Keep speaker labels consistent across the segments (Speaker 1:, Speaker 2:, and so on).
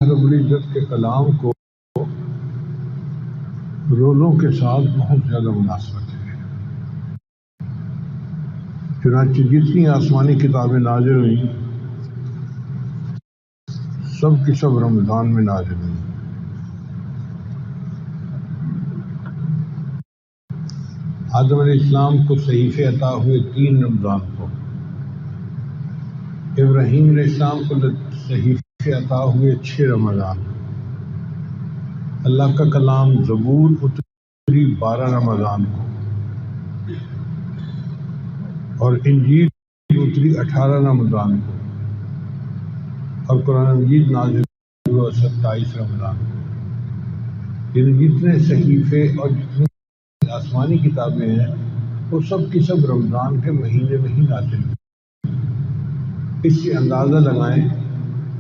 Speaker 1: رب العزت کے کلام کو روزوں کے ساتھ بہت زیادہ مناسبت ہے۔ چنانچہ جتنی آسمانی کتابیں نازل ہوئیں سب کی سب رمضان میں نازل ہوئیں۔ آدم علیہ السلام کو صحیفے عطا ہوئے 3 رمضان کو، ابراہیم علیہ السلام کو صحیفے عطا ہوئے 6 رمضان، اللہ کا کلام زبور اتری 12 رمضان کو، اور انجیل اتری 18 رمضان کو، اور قرآن مجید نازل ہوا 27 رمضان کو۔ یعنی جتنے صحیفے اور جتنی آسمانی کتابیں ہیں وہ سب کی سب رمضان کے مہینے میں ہی نازل ہوئی۔ اس سے اندازہ لگائیں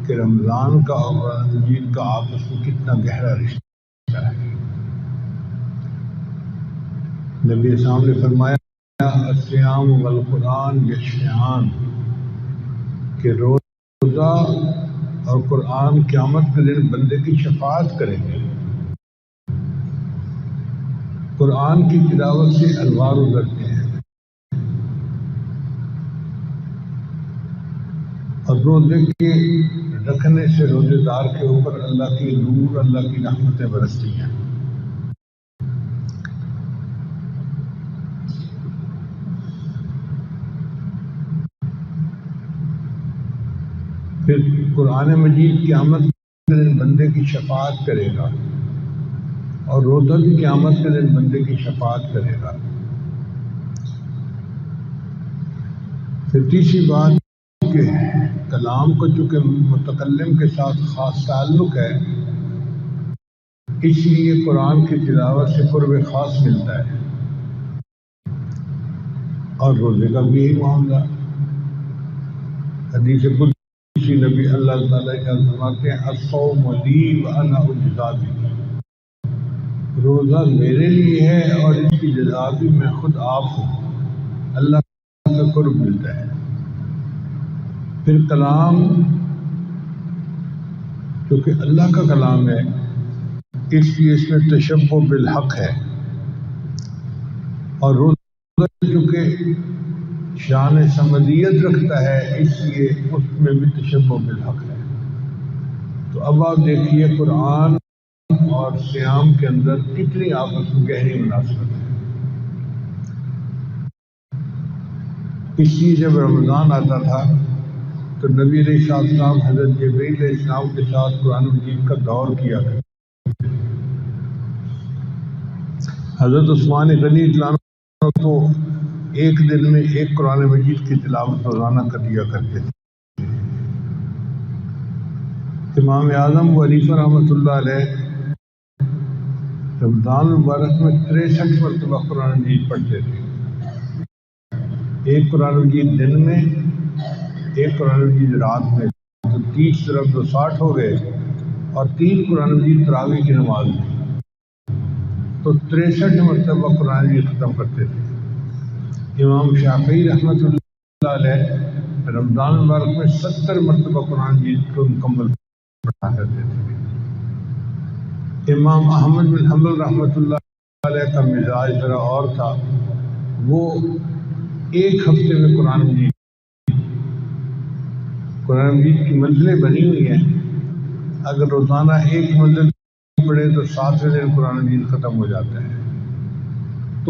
Speaker 1: کہ رمضان کا اور قرآن مجید کا آپس میں کتنا گہرا رشتہ ہے۔ نبی اسلام نے فرمایا الصیام والقرآن یشفعان، کہ روزہ اور قرآن قیامت کے دن بندے کی شفاعت کریں گے۔ قرآن کی تلاوت سے انوار ابھرتے ہیں، اور روزے کے رکھنے سے روزے دار کے اوپر اللہ کی نور، اللہ کی رحمتیں برستی ہیں۔ پھر قرآن مجید قیامت کے دن بندے کی شفاعت کرے گا، اور روزہ بھی قیامت کے دن بندے کی شفاعت کرے گا۔ پھر تیسری بات کہ کلام کو چونکہ متکلم کے ساتھ خاص تعلق ہے، اس لیے قرآن کی تلاوت سے قرب خاص ملتا ہے، اور روزے کا بھی یہی معاملہ۔ حدیث قدسی نبی اللہ تعالیٰ کا فرماتے ہیں الصوم لی وانا اجزی بہ، روزہ میرے لیے ہے اور اس کی جزا بھی میں خود آپ ہوں۔ اللہ کا قرب ملتا ہے۔ پھر کلام کیونکہ اللہ کا کلام ہے، اس لیے اس میں تشبہ بالحق ہے، اور روزہ چونکہ شان سمدیت رکھتا ہے اس لیے اس میں بھی تشبہ بالحق ہے۔ تو اب آپ دیکھیے قرآن اور صیام کے اندر کتنی آپس میں گہری مناسبت ہے۔ اس لیے جب رمضان آتا تھا تو نبی علیہ السلام حضرت جبرائیل علیہ السلام کے ساتھ قرآن مجید کا دور کیا کرتے۔ حضرت عثمان غنی رضی اللہ عنہ تو ایک دن میں ایک قرآن مجید کی تلاوت روزانہ کر دیا کرتے تھے۔ امام اعظم و خلیفہ رحمۃ اللہ علیہ رمضان مبارک میں 63 مرتبہ قرآن مجید پڑھتے تھے۔ ایک قرآن مجید دن میں، ایک قرآن مجید رات میں، تو 30 طرف 60 ہو گئے، اور 3 قرآن مجید تراویح کی نماز میں، تو 63 مرتبہ قرآن مجید ختم کرتے تھے۔ امام شافعی رحمۃ اللہ علیہ رمضان مبارک میں 70 مرتبہ قرآن مجید کو مکمل پڑھا کرتے تھے۔ امام احمد بن حنبل رحمۃ اللہ علیہ کا مزاج ذرا اور تھا، وہ ایک ہفتے میں قرآن مجید کی منزلیں بنی ہوئی ہیں، اگر روزانہ ایک منزل پڑھے تو 7ویں دن قرآن مجید ختم ہو جاتا ہے۔ تو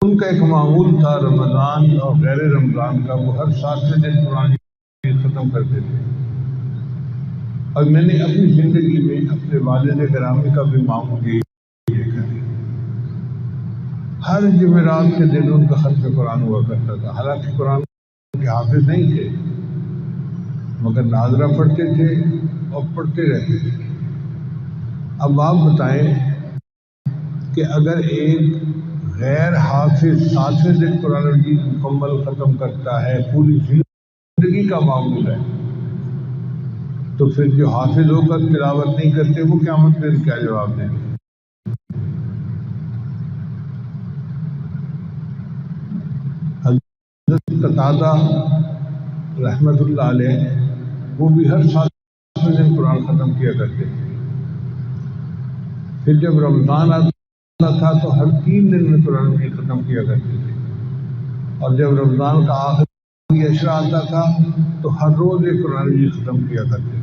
Speaker 1: ان کا ایک معمول تھا رمضان اور غیر رمضان کا، وہ ہر 7ویں دن قرآن مجید ختم کرتے تھے۔ اور میں نے اپنی زندگی میں اپنے والد گرامی کا بھی معمول یہی دیکھا ہے، ہر جمعرات کے دن ان کا ختم قرآن ہوا کرتا تھا۔ حالانکہ قرآن کے حافظ نہیں تھے، مگر ناظرہ پڑھتے تھے اور پڑھتے رہتے تھے۔ اب آپ بتائیں کہ اگر ایک غیر حافظ 7ویں دن قرآن مجید مکمل ختم کرتا ہے، پوری زندگی کا معمول ہے، تو پھر جو حافظ ہو کر تلاوت نہیں کرتے وہ قیامت کے دن کیا جواب دیں گے؟ حضرت قتادہ رحمۃ اللہ علیہ وہ بھی ہر 7 7ویں دن قرآن ختم کیا کرتے تھے۔ پھر جب رمضان آتا تھا تو ہر 3 دن میں قرآن مجید ختم کیا کرتے تھے، اور جب رمضان کا آخری عشرہ آتا تھا تو ہر روز ایک قرآن مجید ختم کیا کرتے تھے۔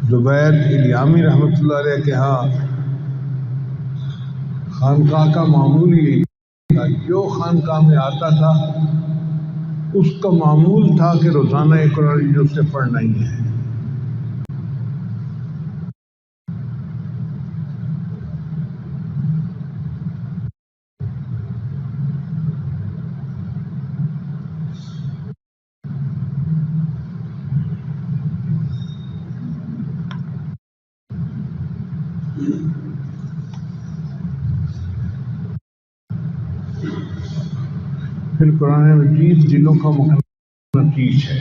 Speaker 1: زبیر الیامی رحمۃ اللہ علیہ کے ہاں خانقاہ کا معمول یہی تھا، جو خانقاہ میں آتا تھا اس کا معمول تھا کہ روزانہ ایک قرآن مجید اس سے پڑھنا ہی ہے۔ پھر قرآن مجید دلوں کا مقناطیس ہے،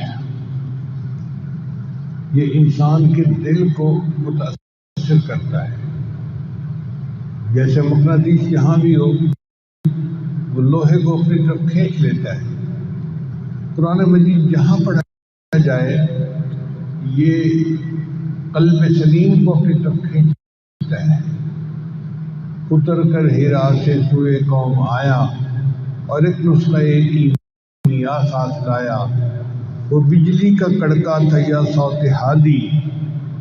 Speaker 1: یہ انسان کے دل کو متاثر کرتا ہے۔ جیسے مقناطیس جہاں بھی ہو وہ لوہے کو اپنی طرف کھینچ لیتا ہے، قرآن مجید جہاں پڑھا جائے یہ قلب سلیم کو اپنی طرف کھینچتا ہے۔ اتر کر ہیرا سے سوئے قوم آیا، اور ایک نسخہ کیمیا ساتھ لایا، وہ بجلی کا کڑکا تھا یا صوت ہادی،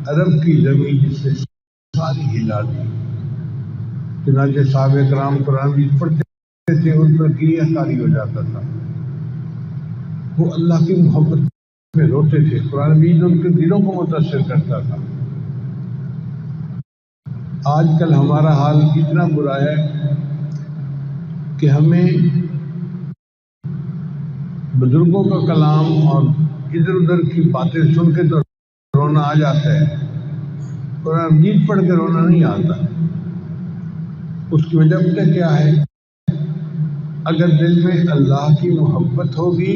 Speaker 1: عرب کی زمین جس نے ساری ہلا دی۔ چنانچہ صحابہ کرام قرآن مجید پڑھتے تھے، ان پر گریہ طاری ہو جاتا تھا، وہ اللہ کی محبت میں روتے تھے، قرآن مجید ان کے دلوں کو متاثر کرتا تھا۔ آج کل ہمارا حال اتنا برا ہے کہ ہمیں بزرگوں کا کلام اور ادھر ادھر کی باتیں سن کے تو رونا آ جاتا ہے، قرآن مجید پڑھ کے رونا نہیں آتا۔ اس کی وجہ پتہ کیا ہے؟ اگر دل میں اللہ کی محبت ہوگی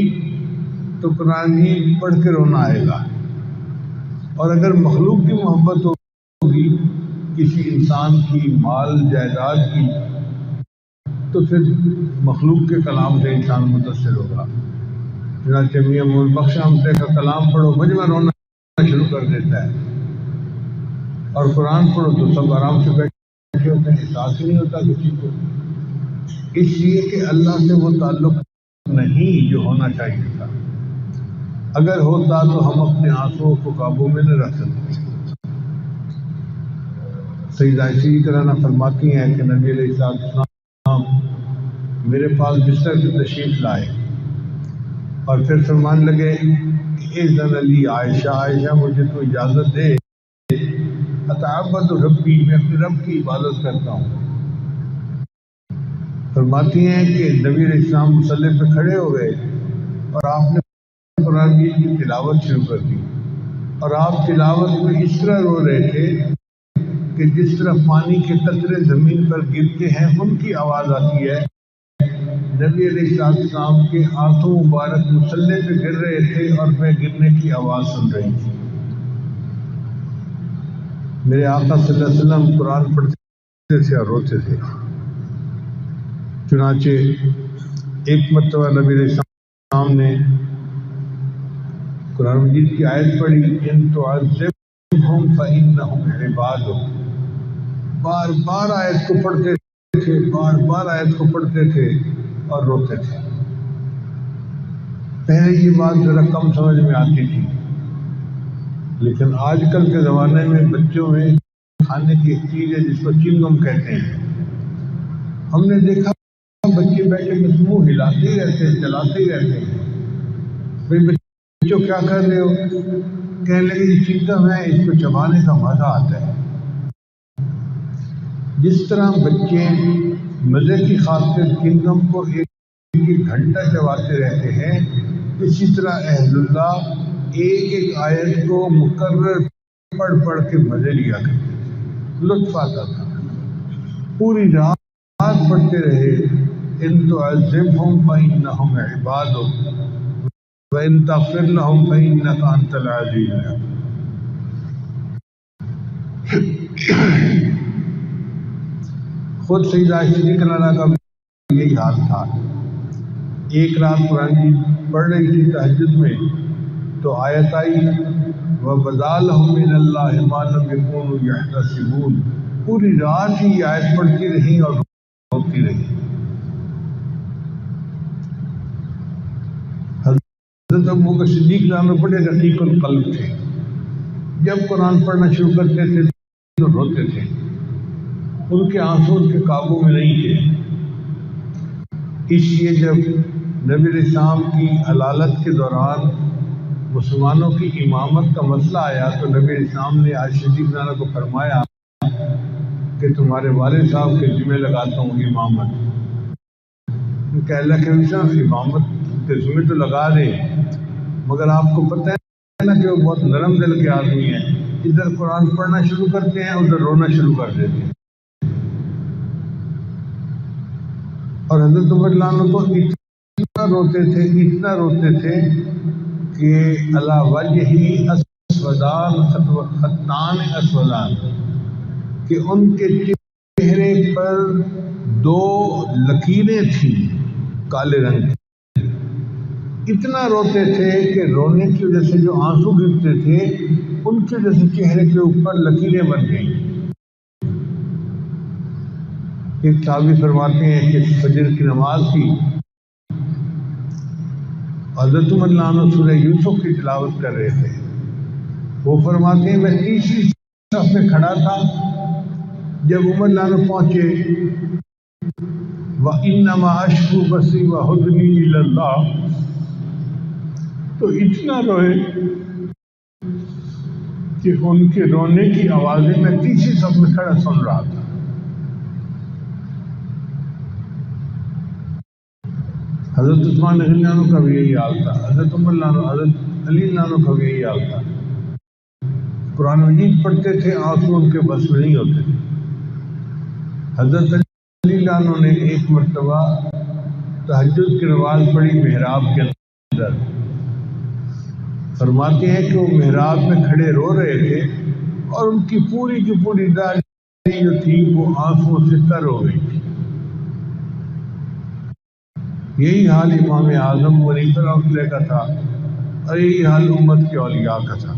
Speaker 1: تو قرآن مجید پڑھ کے رونا آئے گا، اور اگر مخلوق کی محبت ہوگی کسی انسان کی، مال جائیداد کی، تو پھر مخلوق کے کلام سے انسان متاثر ہوگا۔ چنانچہ میاں محمد بخش احمد کا کلام پڑھو مجمع رونا شروع کر دیتا ہے، اور قرآن پڑھو تو سب آرام سے بیٹھے ہوتے ہیں، احساس ہی نہیں ہوتا کسی کو، اس لیے کہ اللہ سے وہ تعلق نہیں جو ہونا چاہیے تھا۔ اگر ہوتا تو ہم اپنے آنسوؤں کو قابو میں نہ رکھ سکتے۔ سیدہ عائشہ کرانہ فرماتی ہیں کہ نبی علیہ السلام میرے پاس بستر سے تشریف لائے اور پھر فرمانے لگے کہ اذن لی عائشہ، عائشہ مجھے تو اجازت دے، اتعبد ربی، میں اپنے رب کی عبادت کرتا ہوں۔ فرماتی ہیں کہ نبی علیہ السلام مصلی پہ کھڑے ہو گئے اور آپ نے قرآن کی تلاوت شروع کر دی، اور آپ تلاوت میں اس طرح رو رہے تھے کہ جس طرح پانی کے قطرے زمین پر گرتے ہیں ان کی آواز آتی ہے۔ نبی علیہ السلام کے ہاتھوں مبارک مصلی پہ گر رہے تھے اور میں گرنے کی آواز سن رہی تھی۔ میرے آقا صلی اللہ علیہ وسلم قرآن پڑھتے تھے اور روتے تھے۔ چنانچہ ایک مرتبہ نبی علیہ السلام نے قرآن مجید کی آیت پڑھی، ان تعذبہم فإنہم عبادک، بار بار آیت کو پڑھتے تھے، بار بار آیت کو پڑھتے تھے اور روتے تھے۔ پہلے یہ بات ذرا کم سمجھ میں آتی تھی، لیکن آج کل کے زمانے میں بچوں میں کھانے کی ایک چیز ہے جس کو چنگم کہتے ہیں، ہم نے دیکھا بچے بیٹھے بس منہ ہلاتے ہی رہتے ہیں، چلاتے ہی رہتے ہیں۔ بھائی بچوں کیا کر رہے ہو؟ کہنے لگے یہ چنگم ہے، اس کو چبانے کا مزہ آتا ہے۔ جس طرح بچے مزے کی خاطر چنگم کو ایک گھنٹہ چباتے رہتے ہیں، اسی طرح اہل اللہ ایک ایک آیت کو مکرر پڑھ پڑھ کے مزے لیا کرتے تھے، لطف آتا تھا، پوری رات پڑھتے رہے۔ ان تعذبہم فإنہم عبادک وإن تغفر لهم فإنک انت العزیز الحکیم۔ خود سیدہ عائشہ کرانہ کا یہی حال تھا۔ ایک رات قرآن کی پڑھ رہی تھی تہجد میں، تو آیت آئی وَبَدَا لَهُم مِّنَ اللَّهِ مَا لَمْ يَكُونُوا يَحْتَسِبُونَ۔ پوری رات ہی یہ آیت پڑھتی رہی اور روتی رہی۔ حضرت ابوبکر صدیق نام بڑے رقیق القلب تھے، جب قرآن پڑھنا شروع کرتے تھے تو روتے تھے، ان کے آنسو ان کے قابو میں نہیں تھے۔ اس لیے جب نبی علیہ السلام کی علالت کے دوران مسلمانوں کی امامت کا مسئلہ آیا تو نبی علیہ السلام نے عائشہ صدیقہ عنہا کو فرمایا کہ تمہارے والد صاحب کے ذمہ لگاتا ہوں امامت۔ کہ اللہ کے نبی امامت کے ذمہ تو لگا دیں، مگر آپ کو پتہ ہے نا کہ وہ بہت نرم دل کے آدمی ہیں، ادھر قرآن پڑھنا شروع کرتے ہیں ادھر رونا شروع کر دیتے ہیں۔ اور حضرت عمر رضی اللہ عنہ تو اتنا روتے تھے کہ علی وجہہ اسودان خطان اسودان، کہ ان کے چہرے پر 2 لکیریں تھیں کالے رنگ کی۔ اتنا روتے تھے کہ رونے کی وجہ سے جو آنسو گرتے تھے ان کی وجہ سے چہرے کے اوپر لکیریں بن گئیں۔ ایک صحابی فرماتے ہیں کہ فجر کی نماز تھی، حضرت عمر رضی اللہ عنہ سورہ یوسف کی تلاوت کر رہے تھے۔ وہ فرماتے ہیں میں تیسری صف میں کھڑا تھا، جب عمر رضی اللہ عنہ پہنچے وَإِنَّمَا أَشْكُو بَثِّي وَحُزْنِي إِلَى اللَّهِ، تو اتنا روئے کہ ان کے رونے کی آوازیں میں تیسری صف میں کھڑا سن رہا تھا۔ حضرت عثمان رضی اللہ عنہ کا بھی یہی حال تھا، حضرت عمر رضی اللہ عنہ، حضرت علی رضی اللہ عنہ کا بھی یہی حال تھا۔ قرآن مجید پڑھتے تھے آنسو ان کے بس میں نہیں ہوتے تھے۔ حضرت علی رضی اللہ عنہ نے ایک مرتبہ تہجد کی نماز پڑھی محراب کے اندر۔ فرماتے ہیں کہ وہ محراب میں کھڑے رو رہے تھے اور ان کی پوری داڑھی جو تھی وہ آنسو سے تر ہو گئی تھی۔ یہی حال امام اعظم ابو حنیفہ رحمۃ اللہ کا تھا اور یہی حال امت کے اولیاء کا تھا۔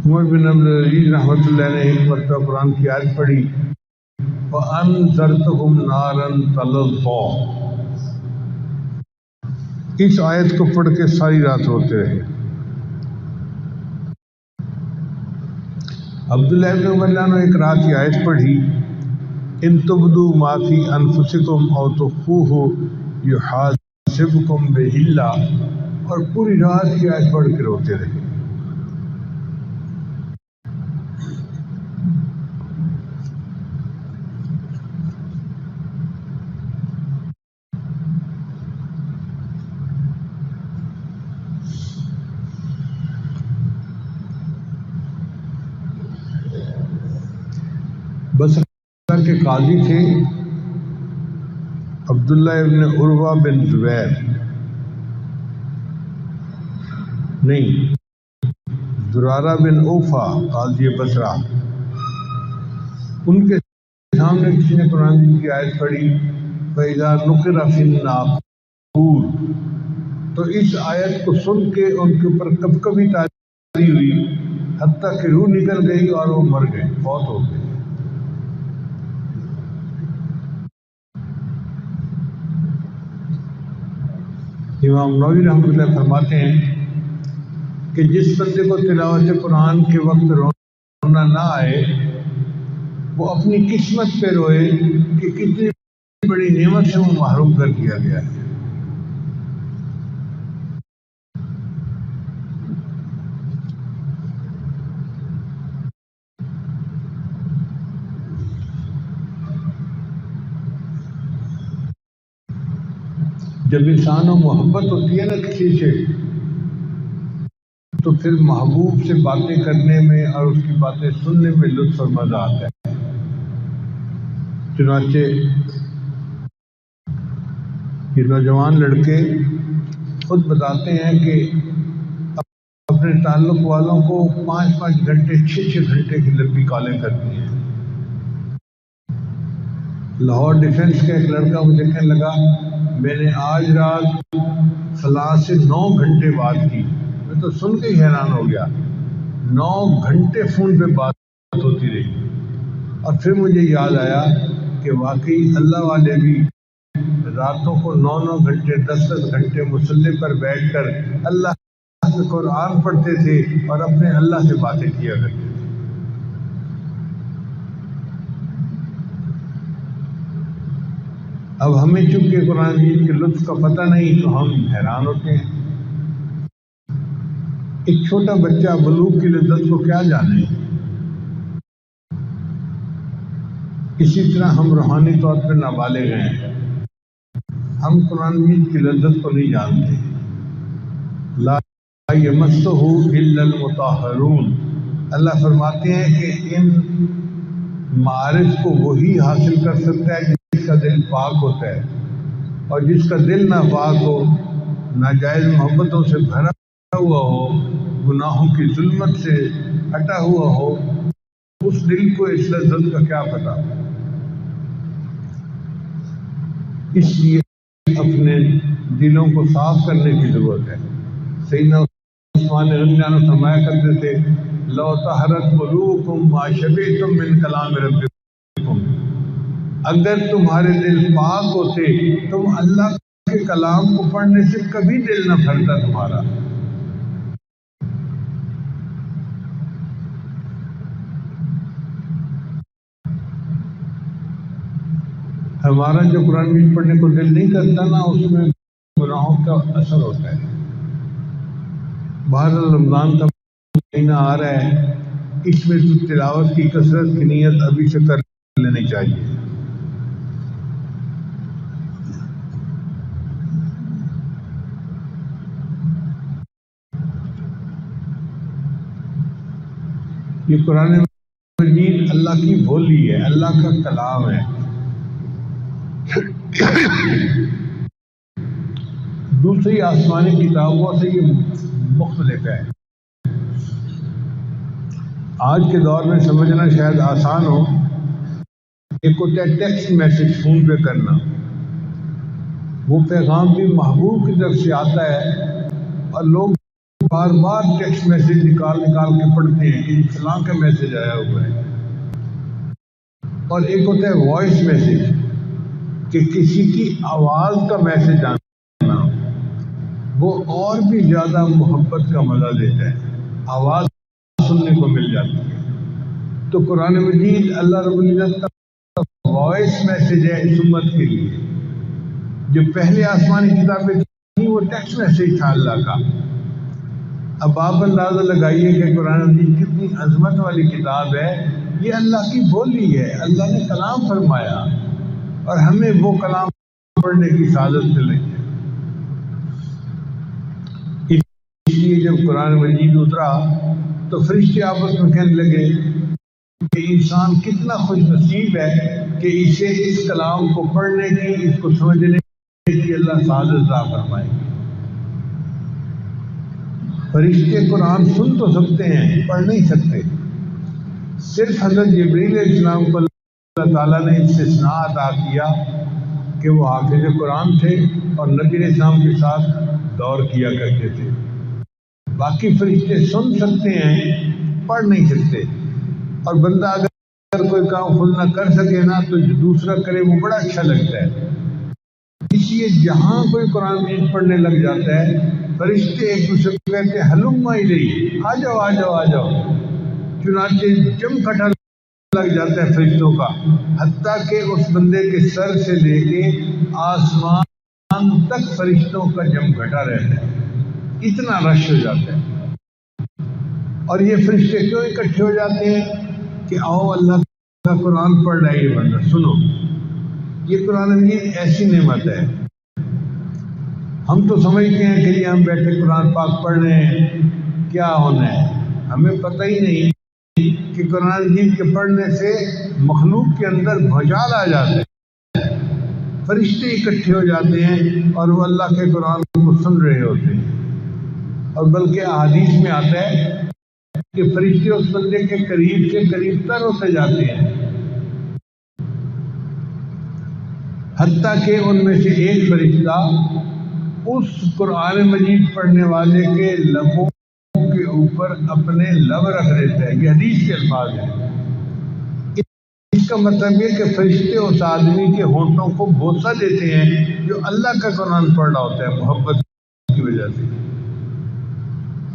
Speaker 1: عمر بن عبد العزیز رحمۃ اللہ نے ایک مرتبہ قرآن کی آیت پڑھی وَأَنذَرْتُهُمْ نَارًا تَلَظَّىٰ، اس آیت کو پڑھ کے ساری رات روتے رہے۔ عبداللہ ابن عمر رضی اللہ عنہ ایک رات کی آیت پڑھی ان تبدوا ما فی انفسکم او تخفوہ یحاسبکم بہ اللہ، اور پوری رات کی آیت پڑھ کے روتے رہے۔ بصرہ کے قاضی تھے عبداللہ ابن عروہ بن زبیر، نہیں زرارہ بن اوفا قاضی بصرہ۔ ان کے سامنے کسی نے قرآن کی آیت پڑھی فَإِذَا نُقِرَ فِي النَّاقُورِ، تو اس آیت کو سن کے ان کے اوپر کبھی تاری ہوئی حتیٰ کہ روح نکل گئی اور وہ مر گئے، فوت ہو گئے۔ امام نووی رحمۃ اللہ فرماتے ہیں کہ جس بندے کو تلاوت قرآن کے وقت رونا نہ آئے وہ اپنی قسمت پہ روئے کہ کتنی بڑی نعمت سے وہ محروم کر دیا گیا ہے۔ جب انسان کو محبت ہوتی ہے نا کسی سے تو پھر محبوب سے باتیں کرنے میں اور اس کی باتیں سننے میں لطف اور مزہ آتا ہے۔ چنانچہ یہ نوجوان لڑکے خود بتاتے ہیں کہ اپنے تعلق والوں کو 5-5 گھنٹے 6-6 گھنٹے کی لمبی کالیں کرتی ہیں، لاہور ڈیفنس کا ایک لڑکا مجھے کہنے لگا میں نے آج رات فلاں سے 9 گھنٹے بات کی. میں تو سن کے ہی حیران ہو گیا. 9 گھنٹے فون پہ بات ہوتی رہی. اور پھر مجھے یاد آیا کہ واقعی اللہ والے بھی راتوں کو 9 گھنٹے 10 گھنٹے مصلی پر بیٹھ کر اللہ کے قرآن پڑھتے تھے اور اپنے اللہ سے باتیں کیا کرتے تھے. اب ہمیں چونکہ قرآن مجید کے لطف کا پتہ نہیں تو ہم حیران ہوتے ہیں. ایک چھوٹا بچہ بلوغ کی لذت کو کیا جانے. اسی طرح ہم روحانی طور پر نابالغ ہیں. ہم قرآن مجید کی لذت کو نہیں جانتے. لا یمسہ الا المطہرون. اللہ فرماتے ہیں کہ ان معارف کو وہی حاصل کر سکتا ہے جس کا دل پاک ہوتا ہے، اور جس کا دل ناپاک ہو، ناجائز محبتوں سے بھرا ہوا ہو، گناہوں کی ظلمت سے ہٹا ہوا ہو، اس دل کو اس لذت کا کیا پتہ. اس لیے اپنے دلوں کو صاف کرنے کی ضرورت ہے. سیدنا عثمان رضی اللہ عنہ فرمایا کرتے تھے لو طہرت قلوبکم ما شبعتم من کلام ربکم. اگر تمہارے دل پاک ہوتے تم اللہ کے کلام کو پڑھنے سے کبھی دل نہ بھرتا تمہارا. ہمارا جو قرآن مجید پڑھنے کو دل نہیں کرتا نا، اس میں گناہوں کا اثر ہوتا ہے. باہر رمضان کا مہینہ آ رہا ہے، اس میں تو تلاوت کی کثرت کی نیت ابھی سے کر لینی چاہیے. یہ قرآن مجید اللہ کی بولی ہے، اللہ کا کلام ہے. دوسری آسمانی کتابوں سے یہ مختلف ہے. آج کے دور میں سمجھنا شاید آسان ہو. ایک ہوتا ہے ٹیکسٹ میسج فون پہ کرنا، وہ پیغام بھی محبوب کی طرف سے آتا ہے اور لوگ بار بار ٹیکسٹ میسج نکال کے پڑھتے ہیں کہ فلاں کا میسج آیا ہوا ہے. اور ایک ہوتا ہے وائس میسج کہ کسی کی آواز کا میسج آنا، وہ اور بھی زیادہ محبت کا مزہ دیتا ہے. آواز سننے کو مل جاتی ہے. تو قرآن مجید اللہ رب العزت کا وائس میسج ہے اس امت کے لیے. جو پہلے آسمانی کتابیں تھیں وہ ٹیکسٹ میسج تھا اللہ کا. اب آپ اندازہ لگائیے کہ قرآن مجید کتنی عظمت والی کتاب ہے. یہ اللہ کی بولی ہے، اللہ نے کلام فرمایا اور ہمیں وہ کلام پڑھنے کی سعادت مل رہی ہے. اس لیے جب قرآن مجید اترا تو فرشتے آپس میں کہنے لگے کہ انسان کتنا خوش نصیب ہے کہ اسے اس کلام کو پڑھنے کی، اس کو سمجھنے کی اللہ سعادت عطا فرمائے گی. فرشتے قرآن سن تو سکتے ہیں، پڑھ نہیں سکتے. صرف حضرت جبریل علیہ السلام کو اللہ تعالیٰ نے استثناء عطا کیا کہ وہ حافظ قرآن تھے اور نبی علیہ السلام کے ساتھ دور کیا کرتے تھے. باقی فرشتے سن سکتے ہیں، پڑھ نہیں سکتے. اور بندہ اگر کوئی کام خود نہ کر سکے نا تو جو دوسرا کرے وہ بڑا اچھا لگتا ہے. اس لیے جہاں کوئی قرآن مجید پڑھنے لگ جاتا ہے فرشتے ایک دوسرے کو کہتے ہیں ہلم الیہ، آ جاؤ آ جاؤ آ جاؤ. چنانچہ جم کٹا لگ جاتا ہے فرشتوں کا، حتیٰ کہ اس بندے کے سر سے لے کے آسمان تک فرشتوں کا جم گھٹا رہتا ہے. اتنا رش ہو جاتا ہے. اور یہ فرشتے کیوں اکٹھے ہو جاتے ہیں کہ آؤ اللہ کا قرآن پڑھ رہا ہے یہ بندہ، سنو. یہ قرآن مجید ایسی نعمت ہے. ہم تو سمجھتے ہیں کہ ہم بیٹھے قرآن پاک پڑھ رہے ہیں، کیا ہونا ہے. ہمیں پتہ ہی نہیں کہ قرآن مجید کے پڑھنے سے مخلوق کے اندر بھوچال آ جاتا ہے. فرشتے اکٹھے ہو جاتے ہیں اور وہ اللہ کے قرآن کو سن رہے ہوتے ہیں. اور بلکہ احادیث میں آتا ہے کہ فرشتے اس بندے کے قریب سے قریب تر ہوتے جاتے ہیں. حتیٰ کہ ان میں سے ایک فرشتہ اس قرآن مجید پڑھنے والے کے لبوں کے اوپر اپنے لب رکھ دیتا ہے. یہ حدیث کے الفاظ ہیں. اس کا مطلب یہ کہ فرشتے اس آدمی کے ہونٹوں کو بوسہ دیتے ہیں جو اللہ کا قرآن پڑھ رہا ہوتا ہے محبت کی وجہ سے.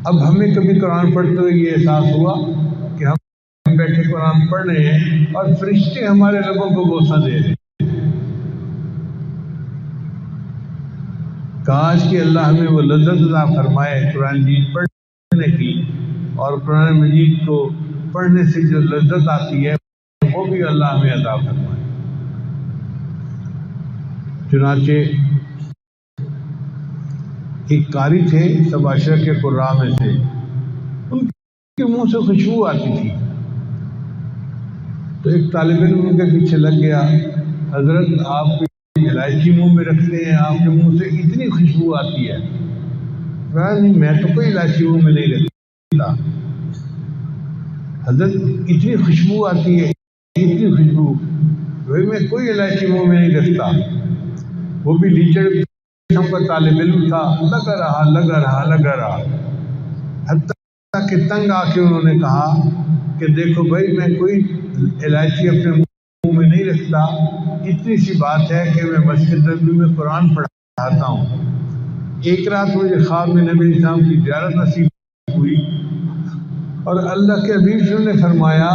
Speaker 1: اب ہمیں کبھی قرآن پڑھتے ہوئے یہ احساس ہوا کہ ہم بیٹھے قرآن پڑھ رہے ہیں اور فرشتے ہمارے لبوں کو بوسہ دے رہے ہیں. کاش کہ اللہ ہمیں وہ لذت عطا فرمائے قرآن مجید پڑھنے کی، اور قرآن مجید کو پڑھنے سے جو لذت آتی ہے وہ بھی اللہ ہمیں عطا فرمائے. چنانچہ ایک قاری تھے سباشرہ کے قراء میں سے، ان کے منہ سے خوشبو آتی تھی. تو ایک طالب علم ان کے پیچھے لگ گیا، حضرت آپ الائچی منہ میں رکھتے ہیں، آپ کے منہ سے اتنی خوشبو آتی ہے. نہیں، میں تو کوئی الائچی منہ میں نہیں رکھتا. حضرت اتنی خوشبو آتی ہے، اتنی خوشبو. بھائی میں کوئی الائچی منہ میں نہیں رکھتا. وہ بھی لیچڑ قسم کا طالب علم تھا، لگا رہا حتیٰ کہ تنگ آ کے انہوں نے کہا کہ دیکھو بھائی میں کوئی الائچی اپنے منہ میں نہیں رکھتا، اتنی سی بات ہے کہ میں مسجد نبوی میں قرآن پڑھاتا ہوں. ایک رات مجھے خواب میں نبی اسلام کی زیارت نصیب ہوئی اور اللہ کے حبیب نے فرمایا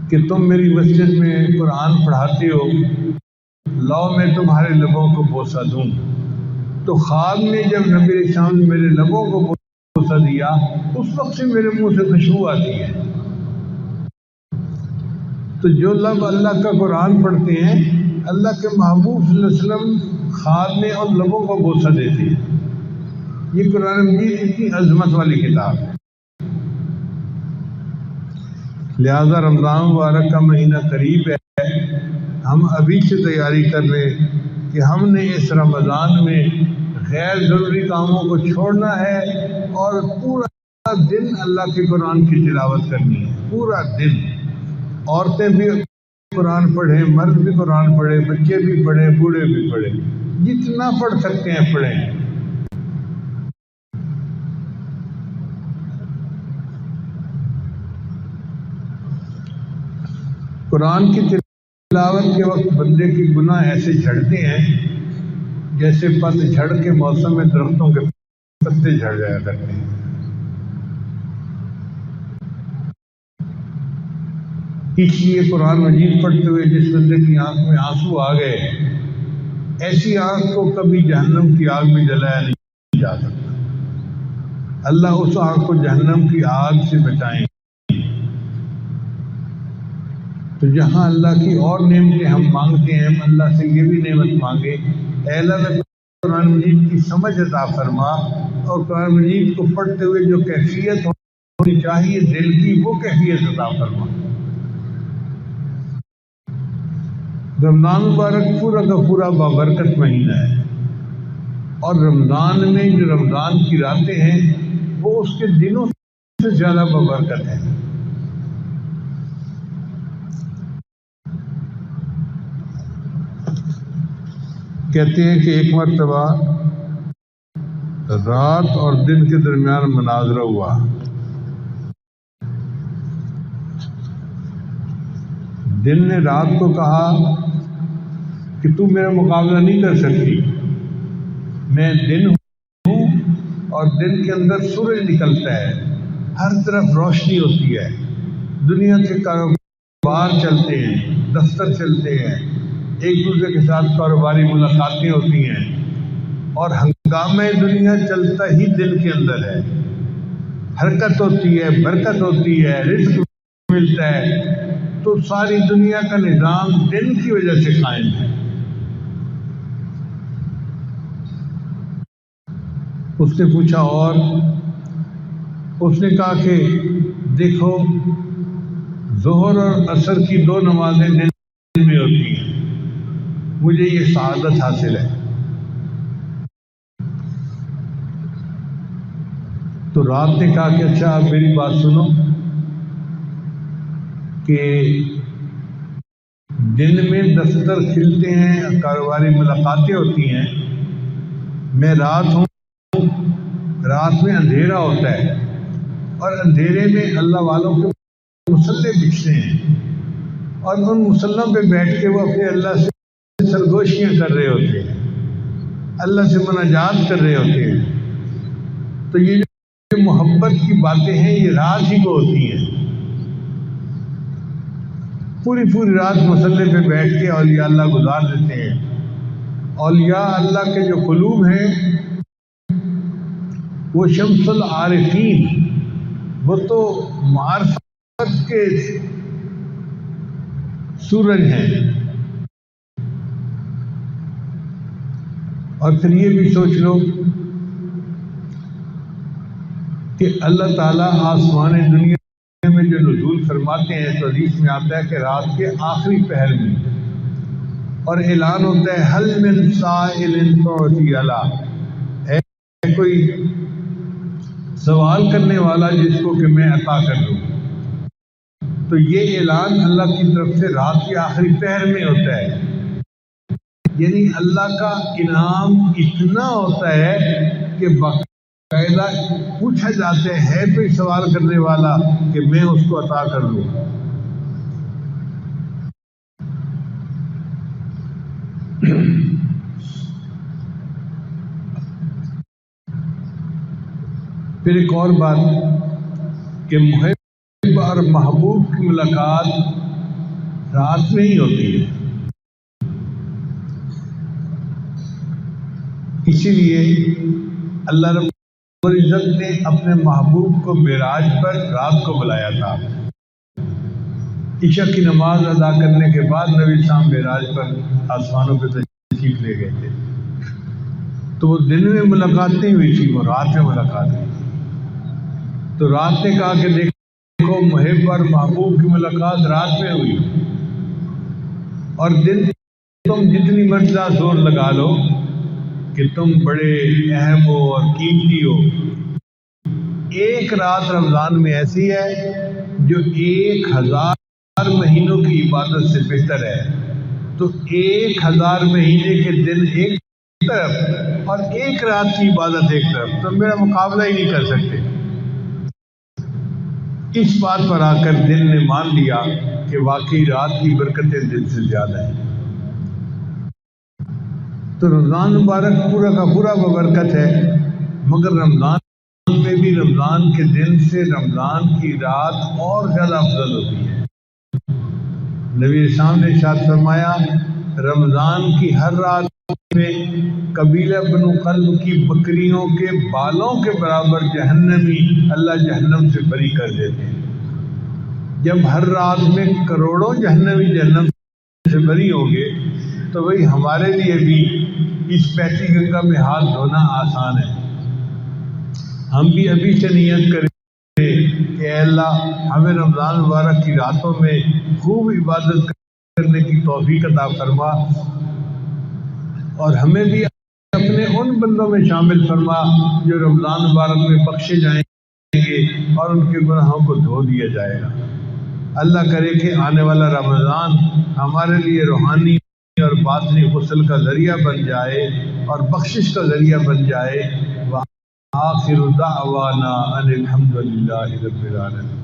Speaker 1: کہ تم میری مسجد میں قرآن پڑھاتے ہو، لاؤ میں تمہارے لبوں کو بوسہ دوں. تو خواب میں جب نبی اسلام نے میرے لبوں کو بوسہ دیا اس وقت سے میرے منہ سے خوشبو آتی ہے. تو جو لب اللہ کا قرآن پڑھتے ہیں، اللہ کے محبوب صلی اللہ علیہ وسلم خواب میں ان لبوں کو بوسہ دیتے ہیں. یہ قرآن مجید اتنی عظمت والی کتاب ہے. لہذا رمضان مبارک کا مہینہ قریب ہے. ہم ابھی سے تیاری کر لیں کہ ہم نے اس رمضان میں غیر ضروری کاموں کو چھوڑنا ہے اور پورا دن اللہ کے قرآن کی تلاوت کرنی ہے. پورا دن. عورتیں بھی قرآن پڑھیں، مرد بھی قرآن پڑھیں، بچے بھی پڑھیں، بوڑھے بھی پڑھیں، جتنا پڑھ سکتے ہیں پڑھیں. قرآن کی تلاوت کے وقت بندے کے گناہ ایسے جھڑتے ہیں جیسے پت جھڑ کے موسم میں درختوں کے پتے جھڑ جایا کرتے ہیں. اس لیے قرآن مجید پڑھتے ہوئے جس بندے کی آنکھ میں آنسو آ گئے، ایسی آنکھ کو کبھی جہنم کی آگ میں جلایا نہیں جا سکتا. اللہ اس آنکھ کو جہنم کی آگ سے بچائیں. تو جہاں اللہ کی اور نعمتیں ہم مانگتے ہیں، ہم اللہ سے یہ بھی نعمت مانگے، اے اللہ نے قرآن مجید کی سمجھ عطا فرما، اور قرآن مجید کو پڑھتے ہوئے جو کیفیت ہونی چاہیے دل کی، وہ کیفیت عطا فرما. رمضان مبارک پورا کا پورا بابرکت مہینہ ہے، اور رمضان میں جو رمضان کی راتیں ہیں وہ اس کے دنوں سے زیادہ بابرکت ہے. کہتے ہیں کہ ایک مرتبہ رات اور دن کے درمیان مناظرہ ہوا. دن نے رات کو کہا کہ تو میرا مقابلہ نہیں کر سکتی، میں دن ہوں اور دن کے اندر سورج نکلتا ہے، ہر طرف روشنی ہوتی ہے، دنیا کے کاروبار چلتے ہیں، دفتر چلتے ہیں، ایک دوسرے کے ساتھ کاروباری ملاقاتیں ہوتی ہیں، اور ہنگامہ دنیا چلتا ہی دل کے اندر ہے. حرکت ہوتی ہے، برکت ہوتی ہے، رزق ملتا ہے. تو ساری دنیا کا نظام دن کی وجہ سے قائم ہے. اس نے پوچھا اور؟ اس نے کہا کہ دیکھو ظہر اور عصر کی 2 نمازیں دن میں ہوتی ہیں، مجھے یہ سعادت حاصل ہے. تو رات نے کہا کہ اچھا آپ میری بات سنو کہ دن میں دفتر کھلتے ہیں، کاروباری ملاقاتیں ہوتی ہیں، میں رات ہوں، رات میں اندھیرا ہوتا ہے، اور اندھیرے میں اللہ والوں کے مصلے بچھتے ہیں، اور ان مصلوں پہ بیٹھ کے وہ اپنے اللہ سے سرگوشیاں کر رہے ہوتے ہیں، اللہ سے مناجات کر رہے ہوتے ہیں۔ تو یہ جو محبت کی باتیں ہیں یہ رات ہی کو ہوتی ہیں۔ پوری پوری رات مصلے پہ بیٹھ کے اولیاء اللہ گزار دیتے ہیں۔ اولیاء اللہ کے جو قلوب ہیں وہ شمس العارفین، وہ تو معرفت کے سورج ہیں۔ اور پھر یہ بھی سوچ لو کہ اللہ تعالیٰ آسمان دنیا میں جو نزول فرماتے ہیں تو حدیث میں آتا ہے کہ رات کے آخری پہر میں، اور اعلان ہوتا ہے حل من سائل فأعطی ہے کوئی سوال کرنے والا جس کو کہ میں عطا کر دوں۔ تو یہ اعلان اللہ کی طرف سے رات کے آخری پہر میں ہوتا ہے، یعنی اللہ کا انعام اتنا ہوتا ہے کہ باقاعدہ پوچھا جاتا ہے کوئی سوال کرنے والا کہ میں اس کو عطا کر دوں۔ پھر ایک اور بات کہ محب اور محبوب کی ملاقات رات میں ہی ہوتی ہے، اسی لیے اللہ رب العزت نے اپنے محبوب کو معراج پر رات کو بلایا تھا۔ عشاء کی نماز ادا کرنے کے بعد نبی صاحب معراج پر آسمانوں پہ تشریف لے گئے تھے، تو وہ دن میں ملاقات نہیں ہوئی تھی، وہ رات میں ملاقات ہوئی تھی۔ تو رات نے کہا کہ دیکھو محب اور محبوب کی ملاقات رات میں ہوئی، اور دن تم جتنی مرضی زور لگا لو کہ تم بڑے اہم ہو اور قیمتی ہو، ایک رات رمضان میں ایسی ہے جو 1000 مہینوں کی عبادت سے بہتر ہے۔ تو 1000 مہینے کے دن ایک طرف اور ایک رات کی عبادت ایک طرف، تو میرا مقابلہ ہی نہیں کر سکتے۔ اس بات پر آ کر دل نے مان لیا کہ واقعی رات کی برکتیں دن سے زیادہ ہیں۔ تو رمضان مبارک پورا کا پورا ببرکت ہے، مگر رمضان میں بھی رمضان کے دن سے رمضان کی رات اور زیادہ افضل ہوتی ہے۔ نبی اسلام نے ارشاد فرمایا رمضان کی ہر رات میں قبیلہ بنو قلب کی بکریوں کے بالوں کے برابر جہنمی اللہ جہنم سے بری کر دیتے ہیں۔ جب ہر رات میں کروڑوں جہنمی جہنم سے بری ہوں گے تو وہی ہمارے لیے بھی اس بہتی گنگا میں ہاتھ دھونا آسان ہے۔ ہم بھی ابھی سے نیت کریں کہ اے اللہ ہمیں رمضان مبارک کی راتوں میں خوب عبادت کرنے کی توفیق عطا فرما، اور ہمیں بھی اپنے ان بندوں میں شامل فرما جو رمضان مبارک میں بخشے جائیں گے اور ان کے گناہوں کو دھو دیا جائے گا۔ اللہ کرے کہ آنے والا رمضان ہمارے لیے روحانی اور باطنی غسل کا ذریعہ بن جائے اور بخشش کا ذریعہ بن جائے۔ وآخر دعوانا ان الحمد للہ رب العالمین۔